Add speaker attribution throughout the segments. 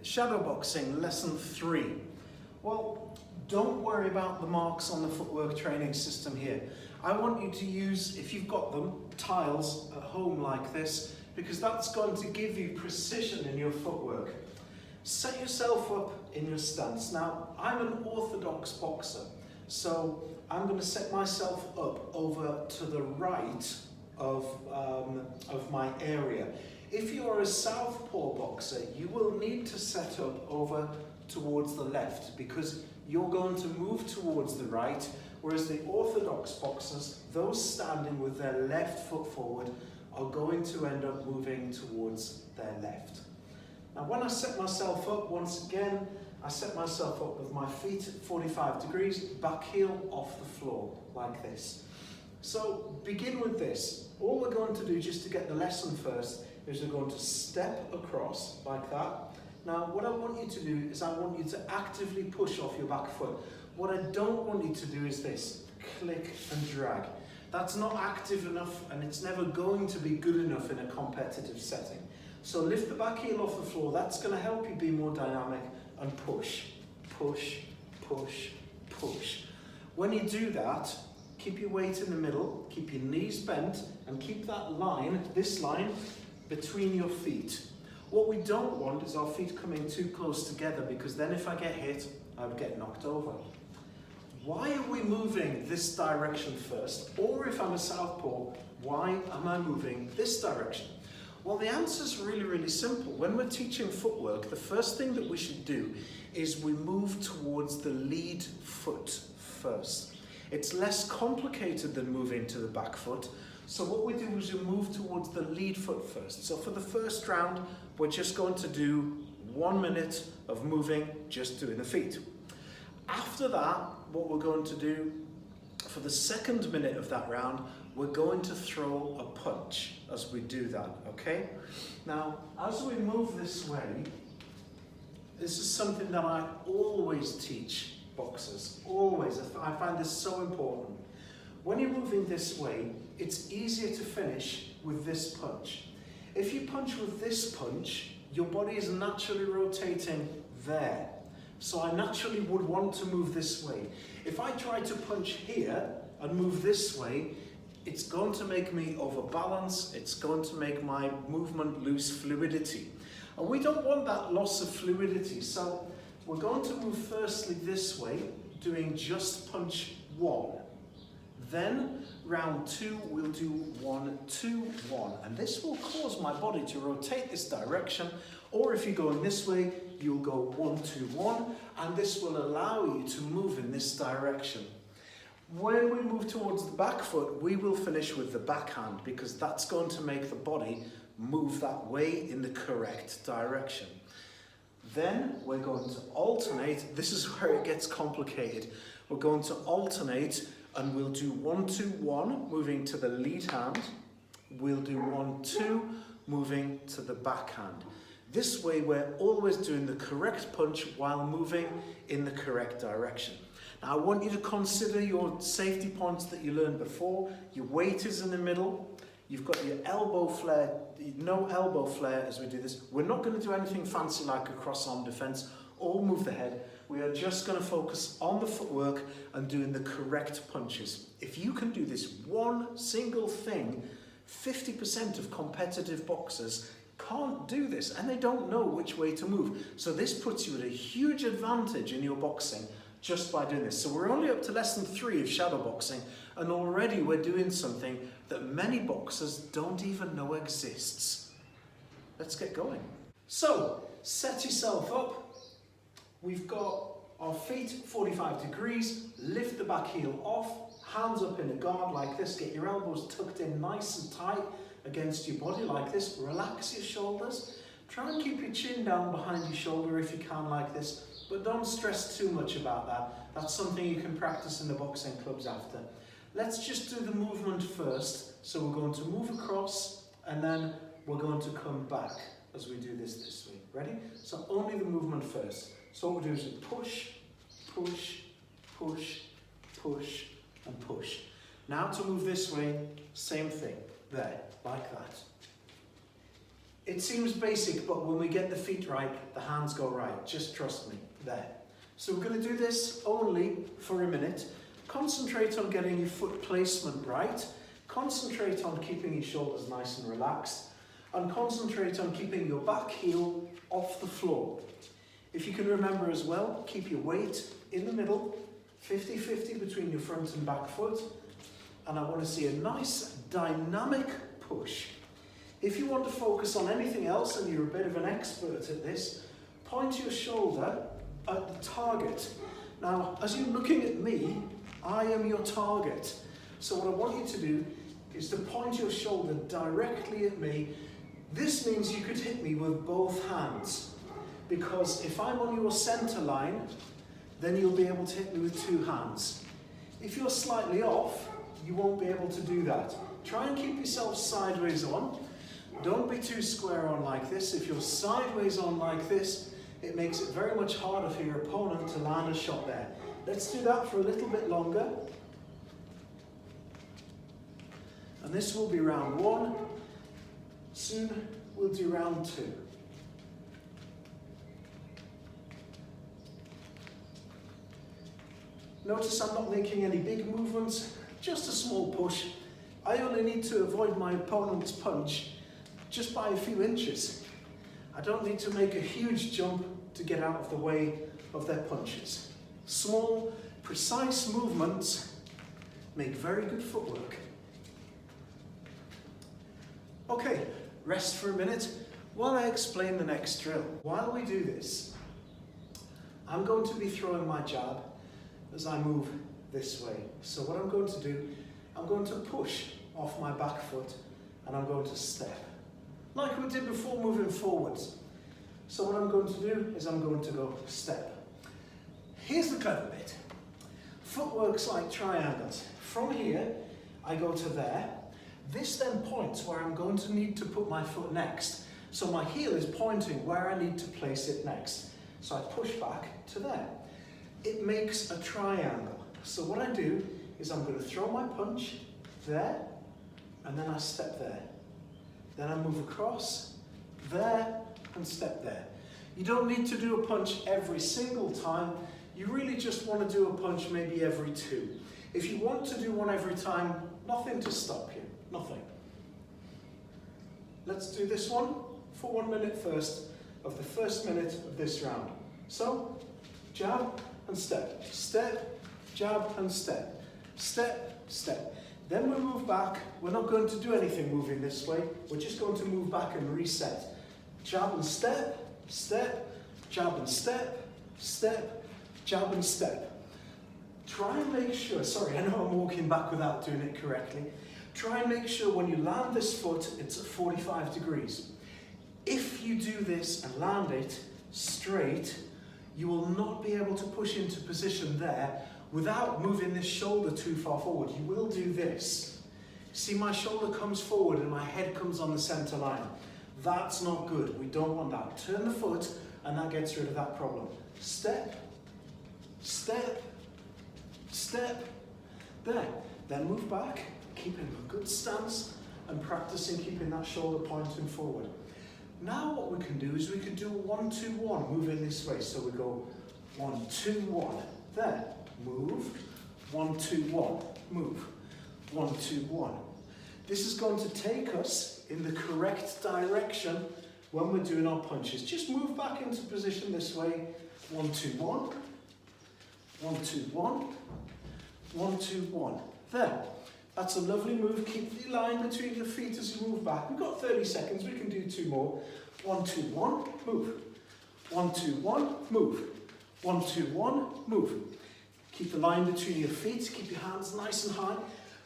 Speaker 1: Shadow boxing lesson 3. Well, don't worry about the marks on the footwork training system here. I want you to use, if you've got them, tiles at home like this, because that's going to give you precision in your footwork. Set yourself up in your stance. Now, I'm an orthodox boxer, so I'm going to set myself up over to the right of my area. If you are a southpaw boxer, you will need to set up over towards the left because you're going to move towards the right, whereas the orthodox boxers, those standing with their left foot forward, are going to end up moving towards their left. Now when I set myself up, once again, I set myself up with my feet at 45 degrees, back heel off the floor, like this. So begin with this. All we're going to do, just to get the lesson first, is we're going to step across like that. Now what I want you to do is I want you to actively push off your back foot. What I don't want you to do is this, click and drag. That's not active enough and it's never going to be good enough in a competitive setting. So lift the back heel off the floor, that's going to help you be more dynamic, and push, push, push, push. When you do that, keep your weight in the middle, keep your knees bent, and keep that line, this line, between your feet. What we don't want is our feet coming too close together, because then if I get hit, I would get knocked over. Why are we moving this direction first? Or if I'm a southpaw, why am I moving this direction? Well, the answer is really, really simple. When we're teaching footwork, the first thing that we should do is we move towards the lead foot first. It's less complicated than moving to the back foot. So what we do is we move towards the lead foot first. So for the first round, we're just going to do 1 minute of moving, just doing the feet. After that, what we're going to do for the second minute of that round, we're going to throw a punch as we do that, okay? Now, as we move this way, this is something that I always teach boxers, always. I find this so important. When you're moving this way, it's easier to finish with this punch. If you punch with this punch, your body is naturally rotating there. So I naturally would want to move this way. If I try to punch here and move this way, it's going to make me overbalance, it's going to make my movement lose fluidity. And we don't want that loss of fluidity, so we're going to move firstly this way, doing just punch 1. Then round 2, we'll do 1, 2, 1. And this will cause my body to rotate this direction, or if you're going this way, you'll go 1, 2, 1, and this will allow you to move in this direction. When we move towards the back foot, we will finish with the backhand because that's going to make the body move that way in the correct direction. Then we're going to alternate. This is where it gets complicated. We're going to alternate and we'll do 1, 2, 1, moving to the lead hand. We'll do 1, 2, moving to the backhand. This way we're always doing the correct punch while moving in the correct direction. Now I want you to consider your safety points that you learned before. Your weight is in the middle. You've got your elbow flare, no elbow flare as we do this. We're not going to do anything fancy like a cross-arm defense or move the head. We are just going to focus on the footwork and doing the correct punches. If you can do this one single thing, 50% of competitive boxers can't do this and they don't know which way to move. So this puts you at a huge advantage in your boxing just by doing this. So we're only up to lesson 3 of shadow boxing, and already we're doing something that many boxers don't even know exists. Let's get going. So set yourself up. We've got our feet 45 degrees, lift the back heel off, hands up in a guard like this, get your elbows tucked in nice and tight against your body like this, relax your shoulders, try and keep your chin down behind your shoulder if you can like this, but don't stress too much about that. That's something you can practice in the boxing clubs after. Let's just do the movement first. So we're going to move across and then we're going to come back as we do this way. Ready? So only the movement first. So what we'll do is push, push, push, push, and push. Now to move this way, same thing. There, like that. It seems basic, but when we get the feet right, the hands go right. Just trust me. There. So we're going to do this only for a minute. Concentrate on getting your foot placement right. Concentrate on keeping your shoulders nice and relaxed. And concentrate on keeping your back heel off the floor. If you can remember as well, keep your weight in the middle, 50-50 between your front and back foot. And I want to see a nice dynamic push. If you want to focus on anything else and you're a bit of an expert at this, point your shoulder at the target. Now, as you're looking at me, I am your target. So what I want you to do is to point your shoulder directly at me. This means you could hit me with both hands, because if I'm on your center line, then you'll be able to hit me with two hands. If you're slightly off, you won't be able to do that. Try and keep yourself sideways on. Don't be too square on like this. If you're sideways on like this, it makes it very much harder for your opponent to land a shot there. Let's do that for a little bit longer. And this will be round 1. Soon we'll do round 2. Notice I'm not making any big movements, just a small push. I only need to avoid my opponent's punch just by a few inches. I don't need to make a huge jump to get out of the way of their punches. Small, precise movements make very good footwork. Okay, rest for a minute while I explain the next drill. While we do this, I'm going to be throwing my jab as I move this way. So what I'm going to do, I'm going to push off my back foot and I'm going to step. Like we did before, moving forwards. So what I'm going to do is I'm going to go step. Here's the clever bit. Footwork's like triangles. From here, I go to there. This then points where I'm going to need to put my foot next. So my heel is pointing where I need to place it next. So I push back to there. It makes a triangle. So what I do is I'm going to throw my punch there, and then I step there. Then I move across, there, and step there. You don't need to do a punch every single time. You really just want to do a punch maybe every 2. If you want to do one every time, nothing to stop you, nothing. Let's do this one for 1 minute first, of the first minute of this round. So, jab and step, step, jab and step, step, step. Then we move back. We're not going to do anything moving this way. We're just going to move back and reset. Jab and step, step, jab and step, step, jab and step. Try and make sure, sorry, I know I'm walking back without doing it correctly. Try and make sure when you land this foot, it's at 45 degrees. If you do this and land it straight, you will not be able to push into position there without moving this shoulder too far forward. You will do this. See, my shoulder comes forward and my head comes on the center line. That's not good. We don't want that. Turn the foot and that gets rid of that problem. Step, step, step, there. Then move back, keeping a good stance and practicing keeping that shoulder pointing forward. Now what we can do is we can do a 1-2-1, moving this way. So we go 1-2-1, there. Move, 1-2-1, move, 1-2-1. This is going to take us in the correct direction when we're doing our punches. Just move back into position this way, 1-2-1, 1-2-1, 1-2-1. There. That's a lovely move. Keep the line between your feet as you move back. We've got 30 seconds, we can do 2 more. 1-2-1, move. 1-2-1, move. 1-2-1, move. Keep the line between your feet, keep your hands nice and high.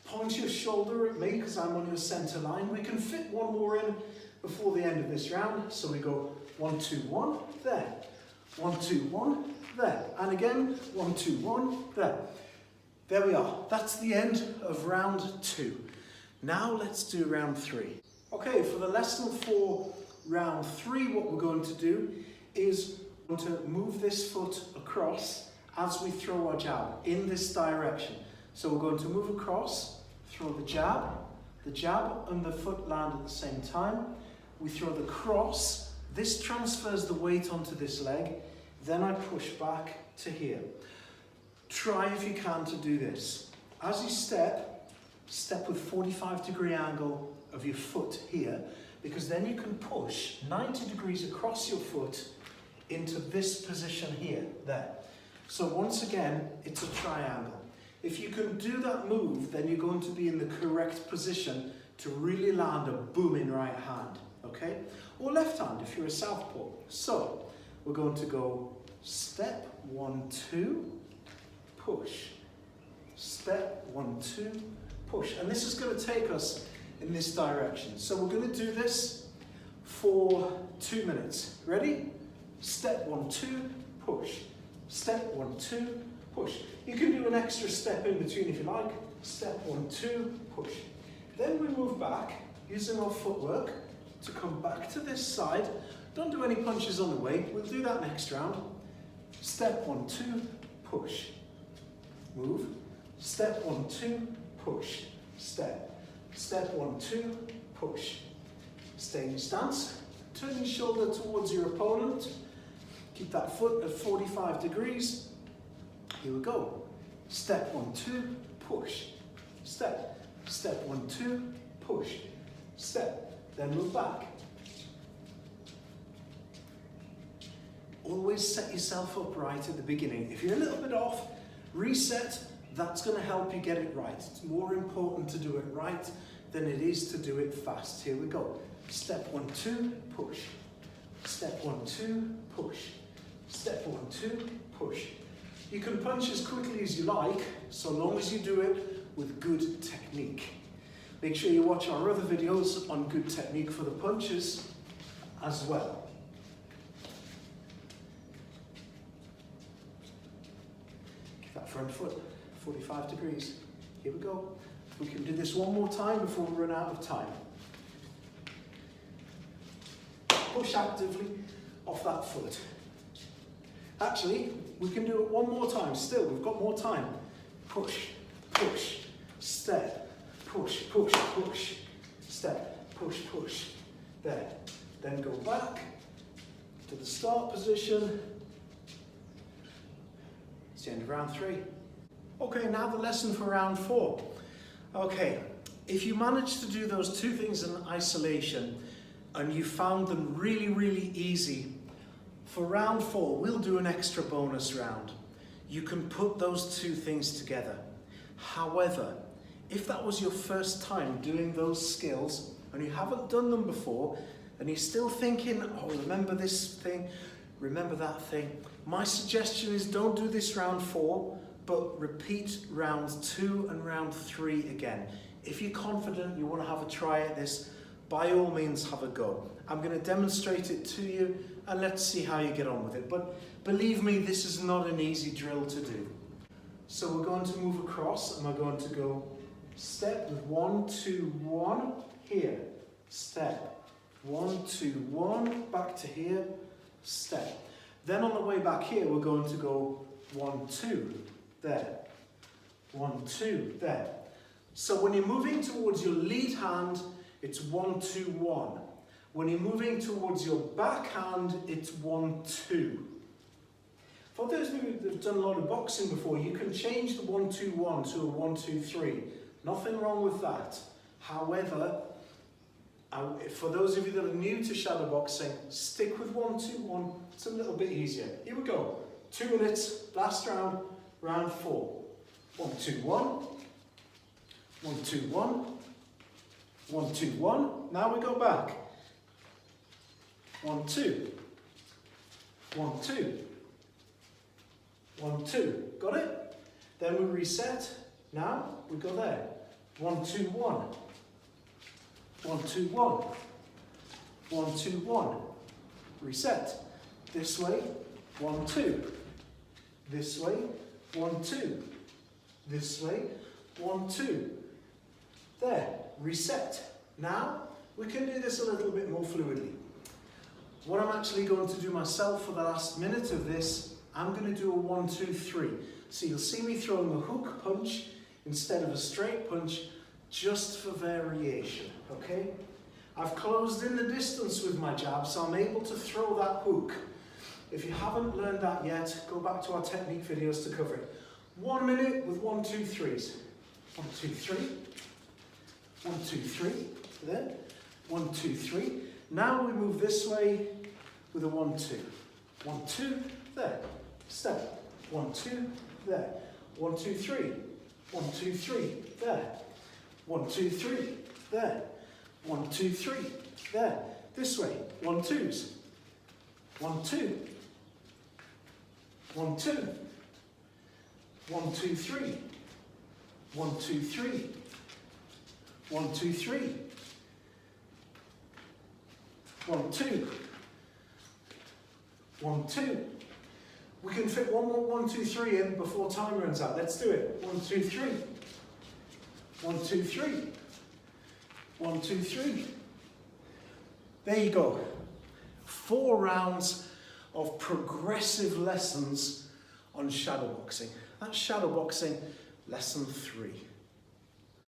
Speaker 1: Point your shoulder at me because I'm on your center line. We can fit 1 more in before the end of this round. So we go 1-2-1, there. 1-2-1, there. And again, 1-2-1, there. There we are. That's the end of round 2. Now let's do round 3. Okay, for the lesson for round 3, what we're going to do is we're going to move this foot across as we throw our jab in this direction. So we're going to move across, throw the jab and the foot land at the same time. we throw the cross, this transfers the weight onto this leg, then I push back to here. Try if you can to do this. As you step with 45-degree angle of your foot here, because then you can push 90 degrees across your foot into this position here, there. So once again, it's a triangle. If you can do that move, then you're going to be in the correct position to really land a booming right hand, okay? Or left hand if you're a southpaw. So we're going to go step, 1, 2, push. Step, 1, 2, push. And this is going to take us in this direction. So we're going to do this for 2 minutes. Ready? Step, 1, 2, push. Step, 1, 2, push. You can do an extra step in between if you like. Step, 1, 2, push. Then we move back using our footwork to come back to this side. Don't do any punches on the way. We'll do that next round. Step, 1, 2, push. Move. Step, 1, 2, push. Step. Step, 1, 2, push. Stay in your stance. Turn your shoulder towards your opponent. Keep that foot at 45 degrees. Here we go. Step, 1, 2, push. Step. Step, 1, 2, push. Step. Then move back. Always set yourself up right at the beginning. If you're a little bit off, reset. That's going to help you get it right. It's more important to do it right than it is to do it fast. Here we go. Step, 1, 2, push. Step, 1, 2, push. Step, 1, 2, push. You can punch as quickly as you like, so long as you do it with good technique. Make sure you watch our other videos on good technique for the punches as well. Keep that front foot 45 degrees. Here we go. We can do this one more time before we run out of time. Push actively off that foot. Actually, we can do it one more time. Still, we've got more time. Push, push, step, push, push, push, step, push, push. There. Then go back to the start position. It's the end of round 3. Okay, now the lesson for round 4. Okay, if you manage to do those 2 things in isolation and you found them really, really easy, for round 4, we'll do an extra bonus round. You can put those 2 things together. However, if that was your first time doing those skills and you haven't done them before and you're still thinking, oh, remember this thing, remember that thing, my suggestion is don't do this round 4, but repeat round 2 and round 3 again. If you're confident you want to have a try at this, by all means have a go. I'm going to demonstrate it to you and let's see how you get on with it. But believe me, this is not an easy drill to do. So we're going to move across and we're going to go step with 1, 2, 1, here, step, 1, 2, 1, back to here, step. Then on the way back here, we're going to go 1, 2, there, 1, 2, there. So when you're moving towards your lead hand, it's 1, 2, 1. When you're moving towards your backhand, it's 1, 2. For those of you that have done a lot of boxing before, you can change the 1, 2, 1 to a 1, 2, 3. Nothing wrong with that. However, for those of you that are new to shadow boxing, stick with 1, 2, 1. It's a little bit easier. Here we go. 2 minutes, last round, round 4. 1, 2, 1. 1, 2, 1. 1, 2, 1. Now we go back. 1, 2. 1, 2. 1, 2. Got it? Then we reset. Now we go there. 1, 2, 1. 1, 2, 1. 1, 2, 1. Reset. This way. 1, 2. This way. 1, 2. This way. 1, 2. There. Reset. Now we can do this a little bit more fluidly. What I'm actually going to do myself for the last minute of this, I'm going to do a 1, 2, 3. So you'll see me throwing a hook punch instead of a straight punch, just for variation, okay? I've closed in the distance with my jab, so I'm able to throw that hook. If you haven't learned that yet, go back to our technique videos to cover it. 1 minute with 1, 2, 3s. 1, 2, 3. 1, 2, 3. There. 1, 2, 3. Now we move this way with a 1, 2. 1, 2. There. Step. 1, 2. There. 1, 2, 3. 1, 2, 3. There. 1, 2, 3. There. 1, 2, 3. There. This way. 1, 2s. 1, 2. 1, 2. 1, 2, 3. 1, 2, 3. 1, 2, 3. 1, 2. 1, 2. We can fit one more 1, 2, 3 in before time runs out. Let's do it. 1, 2, 3. 1, 2, 3. 1, 2, 3. There you go. 4 rounds of progressive lessons on shadowboxing. That's shadowboxing lesson 3.